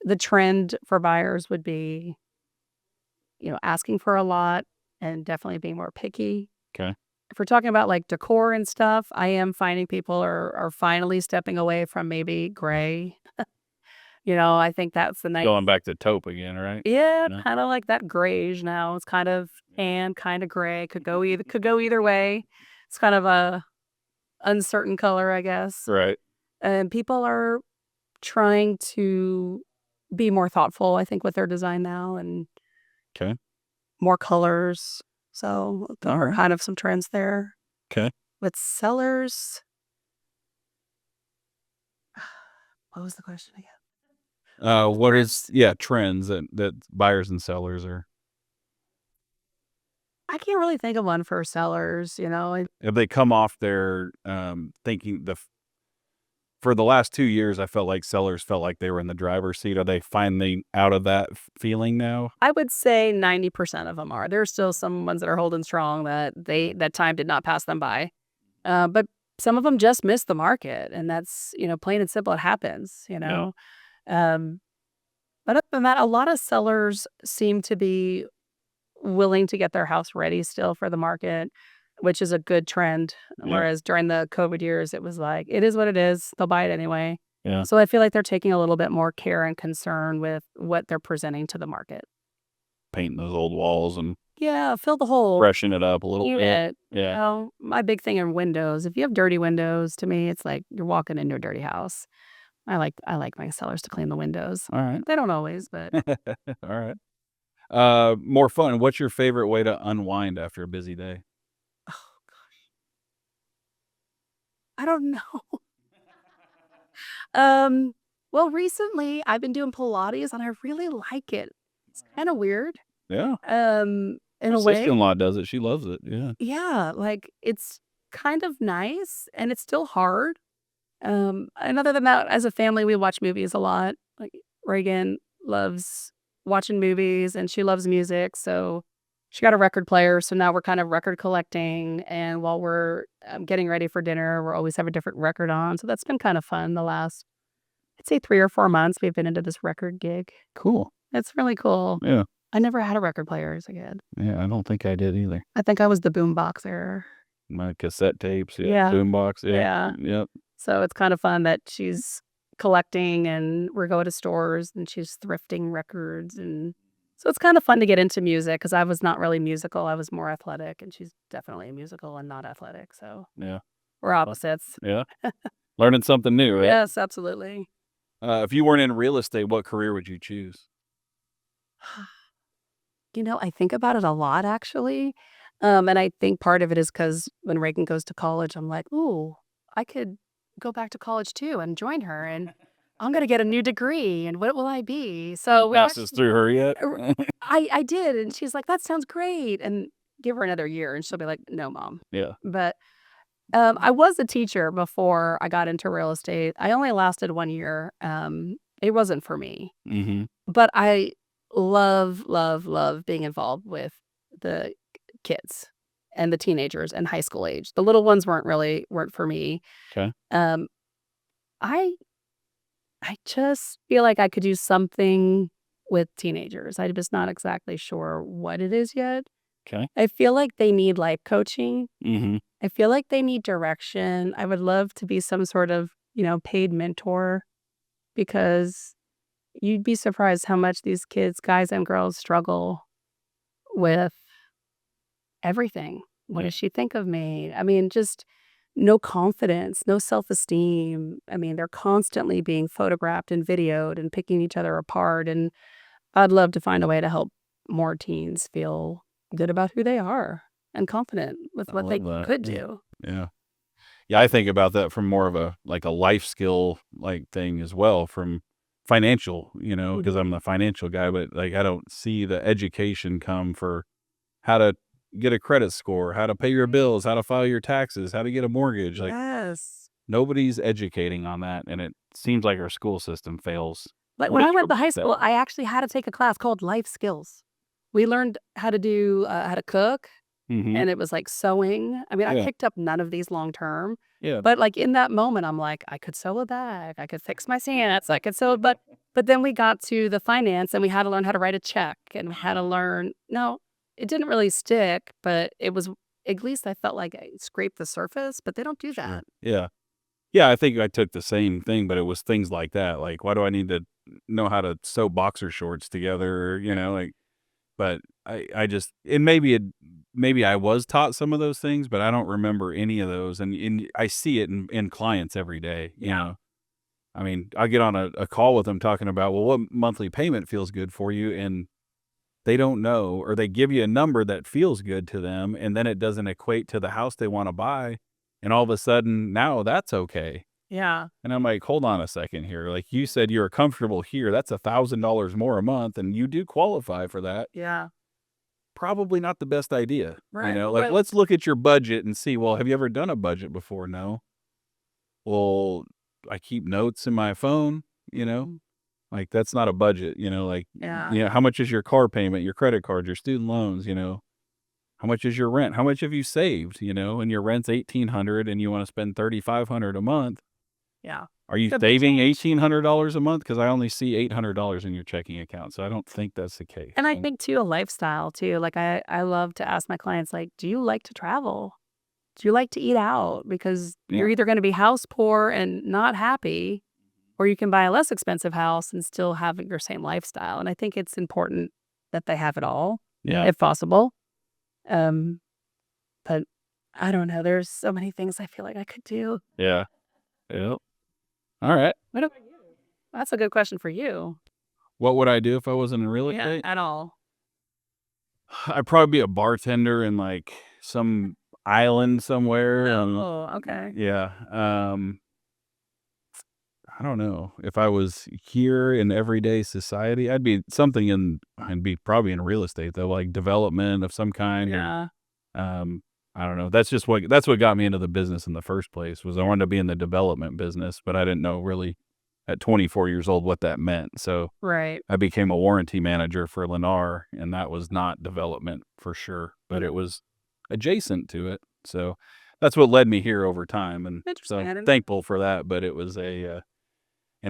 the trend for buyers would be, asking for a lot and definitely being more picky. Okay. If we're talking about, like, decor and stuff, I am finding people are finally stepping away from maybe gray. I think that's the nice. Going back to taupe again, right? Yeah, You know? kinda like that grayish now. It's kind of tan, kinda gray, could go either way. It's kind of a uncertain color, I guess. Right. And people are trying to be more thoughtful, I think, with their design now and Okay. more colors. So, those All are right. kind of some trends there. Okay. With sellers what was the question again? What is trends that buyers and sellers are I can't really think of one for sellers. have they come off their thinking for the last 2 years, I felt like sellers felt like they were in the driver's seat. Are they finally out of that feeling now? I would say 90% of them are. There's still some ones that are holding strong that time did not pass them by. But some of them just missed the market, and that's, plain and simple, it happens, you Yeah. know? Um, but other than that, a lot of sellers seem to be willing to get their house ready still for the market, which is a good trend, Yeah. whereas during the COVID years, it was like, "It is what it is, they'll buy it anyway." Yeah. So I feel like they're taking a little bit more care and concern with what they're presenting to the market. Painting those old walls and Yeah, fill the hole. freshen it up a little bit. Unit. Yeah. My big thing are windows. If you have dirty windows, to me, it's like you're walking into a dirty house. I like my sellers to clean the windows. All right. They don't always, but All right. More fun. What's your favorite way to unwind after a busy day? I don't know. Um, well, recently I've been doing Pilates and I really like it. It's kind of weird. Yeah. In My a way. sister-in-law does it. She loves it. Yeah. Yeah, like it's kind of nice and it's still hard, And other than that, as a family, we watch movies a lot. Like, Reagan loves watching movies and she loves music, so she got a record player, so now we're kind of record collecting, and while we're, getting ready for dinner, we'll always have a different record on, so that's been kind of fun the last, I'd say 3 or 4 months we've been into this record gig. Cool. It's really cool. Yeah. I never had a record player as a kid. Yeah, I don't think I did either. I think I was the boombox era. My cassette tapes, Yeah. boombox, Yeah. yep. So it's kind of fun that she's collecting and we go to stores and she's thrifting records, and so it's kind of fun to get into music because I was not really musical. I was more athletic, and she's definitely musical and not athletic. So Yeah, we're opposites. yeah. Learning something new, right? Yes, absolutely. If you weren't in real estate, what career would you choose? I think about it a lot actually. And I think part of it is because when Reagan goes to college, I'm like, ooh, I could go back to college too and join her, and I'm gonna get a new degree, and what will I be? So we Passes actually, through her yet? I did, and she's like, "That sounds great," and give her another year, and she'll be like, "No, mom." Yeah. But, I was a teacher before I got into real estate. I only lasted 1 year. It wasn't for me, Mm-hmm. but I love, love, love being involved with the kids and the teenagers and high school age. The little ones weren't for me. Okay. Um, I I just feel like I could do something with teenagers. I'm just not exactly sure what it is yet. Okay. I feel like they need life coaching. Mm-hmm. I feel like they need direction. I would love to be some sort of, paid mentor, because you'd be surprised how much these kids, guys and girls, struggle with everything. What Yeah. does she think of me? I mean, just no confidence, no self-esteem. I mean, they're constantly being photographed and videoed and picking each other apart, and I'd love to find a way to help more teens feel good about who they are and confident with I what they love that. could Yeah. do. Yeah. Yeah, I think about that from more of a life skill thing as well, from financial, because I'm the financial guy, but I don't see the education come for how to get a credit score, how to pay your bills, how to file your taxes, how to get a mortgage. Yes. Nobody's educating on that, and it seems like our school system fails Like, when I went to miserably high with that. school, I actually had to take a class called life skills. We learned how to cook, Mhm. and it was like sewing. I mean, I Yeah. picked up none of these long term, Yeah. but, like, in that moment, I'm like, "I could sew a bag, I could fix my pants, I could sew," but then we got to the finance, and we had to learn how to write a check, and we had to learn no, it didn't really stick, but it was, at least I felt like I scraped the surface, but they don't do Sure. that. Yeah. Yeah, I think I took the same thing, but it was things like that, like, why do I need to know how to sew boxer shorts together, but I just and maybe I was taught some of those things, but I don't remember any of those, and I see it in clients every day, you know? I mean, I get on a call with them talking about, "Well, what monthly payment feels good for you?" And they don't know, or they give you a number that feels good to them, and then it doesn't equate to the house they wanna buy, and all of a sudden, now that's okay. Yeah. And I'm like, "Hold on a second here, like, you said you're comfortable here, that's $1,000 more a month, and you do qualify for that. Yeah. Probably not the best idea." Right. Like, Well, let's look at your budget and see, "Well, have you ever done a budget before?" "No." "Well, I keep notes in my phone," you know? mhm. Like, that's not a budget, Yeah. how much is your car payment, your credit cards, your student loans, How much is your rent? How much have you saved, and your rent's 1,800 and you wanna spend 3,500 a month. Yeah. Are you Could be saving changed. $1,800 a month? Because I only see $800 in your checking account, so I don't think that's the case. And I think too, a lifestyle too. Like, I love to ask my clients, like, "Do you like to travel? Do you like to eat out?" Because Yeah, you're either gonna be house poor and not happy, or you can buy a less expensive house and still have your same lifestyle, and I think it's important that they have it all, yeah, if possible. Um, but I don't know, there's so many things I feel like I could do. yeah, yep. Alright. What about you? That's a good question for you. What would I do if I wasn't in real Yeah, estate? at all. I'd probably be a bartender in, some island somewhere, Oh, okay. yeah, I don't know. If I was here in everyday society, I'd be probably in real estate though, like development of some kind, or Yeah. um I don't know. That's what got me into the business in the first place, was I wanted to be in the development business, but I didn't know really at 24 years old what that meant. So Right. I became a warranty manager for Lennar, and that was not development for sure, but it was adjacent to it. So that's what led me here over time, and Interesting. so I didn't thankful for that. But it was an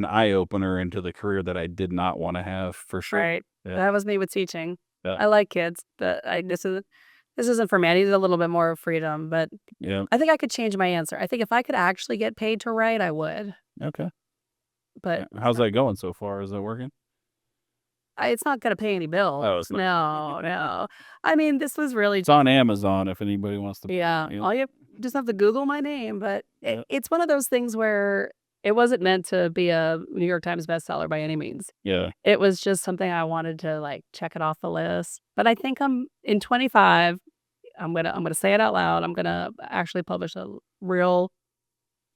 eye opener into the career that I did not want to have for sure. Right. Yeah, That was me with teaching. yeah, I like kids, but this isn't for me. I needed a little bit more freedom, but yeah. I think I could change my answer. I think if I could actually get paid to write, I would. Okay. But Yeah. it's How's not that going so far? Is that working? it's not gonna pay any bills. Oh, it's not. No, no. I mean, this was really It's on Amazon if anybody wants to. yeah, Yep. all you just have to Google my name, but Yep. it's one of those things where it wasn't meant to be a New York Times bestseller by any means. Yeah. It was just something I wanted to, like, check it off the list, but I think I'm in 25, I'm gonna say it out loud, I'm gonna actually publish a real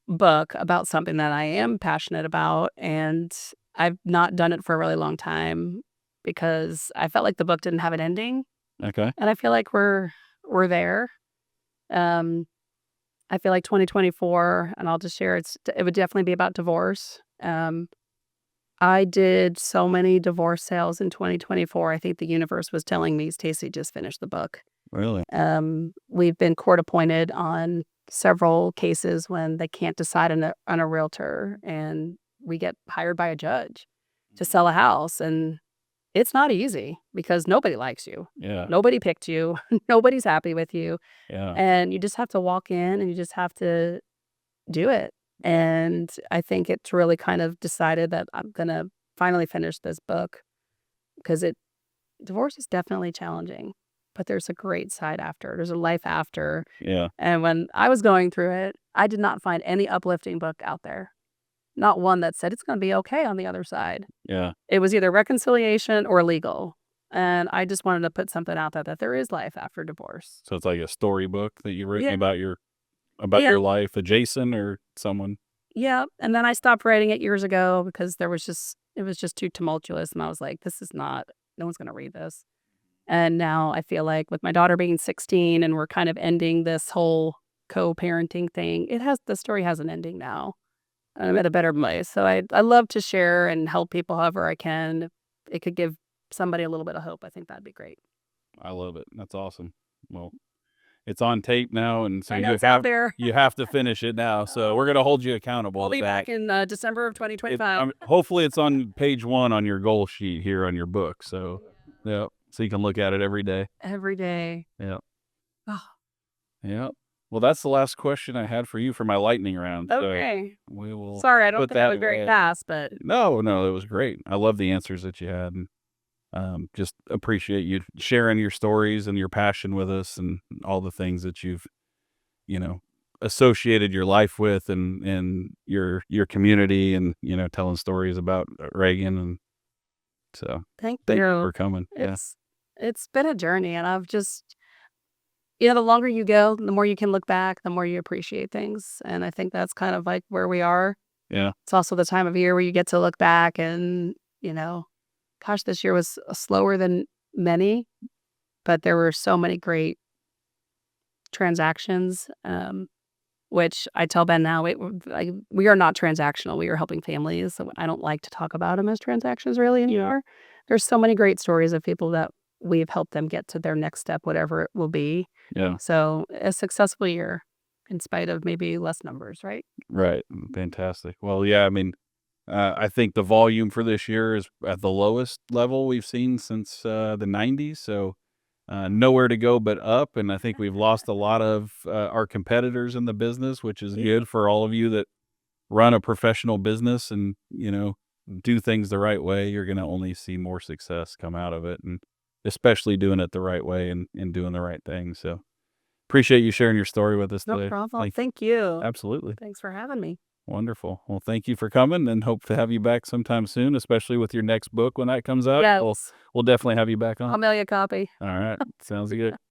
book about something that I am passionate about, and I've not done it for a really long time because I felt like the book didn't have an ending, Okay. and I feel like we're there. Um, I feel like 2024, and I'll just share, it would definitely be about divorce. I did so many divorce sales in 2024. I think the universe was telling me, Stacy, just finish the book. Really? We've been court appointed on several cases when they can't decide on a realtor, and we get hired by a judge to sell a house, and it's not easy because nobody likes you. Yeah. Nobody picked you. Nobody's happy with you, Yeah. and you just have to walk in and you just have to do it. And I think it's really kind of decided that I'm gonna finally finish this book because it divorce is definitely challenging, but there's a great side after. There's a life after. Yeah. And when I was going through it, I did not find any uplifting book out there. Not one that said it's gonna be okay on the other side. Yeah. It was either reconciliation or legal. And I just wanted to put something out there that there is life after divorce. So it's like a storybook that you've written Yeah. about Yeah. your life adjacent or someone. Yeah. And then I stopped writing it years ago because it was just too tumultuous. And I was like, this is not, no one's gonna read this. And now I feel like with my daughter being 16 and we're kind of ending this whole co-parenting thing, the story has an ending now. I'm at a better place. So I love to share and help people however I can. If it could give somebody a little bit of hope, I think that'd be great. I love it. That's awesome. Well, it's on tape now, and so I know it's out there. you have to finish it now. So we're gonna hold you accountable. I'll to be that. back in December of 2025. Hopefully, it's on page 1 on your goal sheet here on your book. So, yeah, so you can look at it every day. Every day. Yeah, Oh, yeah. Well, that's the last question I had for you for my lightning round. So okay. we will. Sorry, I don't put think I that went very away. fast, but No, it was great. I love the answers that you had, and just appreciate you sharing your stories and your passion with us, and all the things that you've, you know, associated your life with, and your community, and telling stories about Reagan, and so thank thank you you. for coming. Yeah, It's been a journey, and I've just the longer you go, the more you can look back, the more you appreciate things, and I think that's kind of like where we are. yeah, It's also the time of year where you get to look back and, gosh, this year was slower than many, but there were so many great transactions, which I tell Ben now, we are not transactional. We are helping families. So I don't like to talk about them as transactions really anymore. There's so many great stories of people that we've helped them get to their next step, whatever it will be. yeah. So a successful year in spite of maybe less numbers, right? Right, fantastic. Well, yeah, I mean, I think the volume for this year is at the lowest level we've seen since the '90s. So nowhere to go but up, and I think we've lost a lot of our competitors in the business, which is good for all of you that run a professional business, and do things the right way. You're going to only see more success come out of it, and especially doing it the right way, and doing the right thing. So appreciate you sharing your story with us No today. problem. Thank you. Absolutely. Thanks for having me. Wonderful. Well, thank you for coming, and hope to have you back sometime soon, especially with your next book when that comes out. Yes. We'll definitely have you back I'll on. mail you a copy. All right. Sounds good.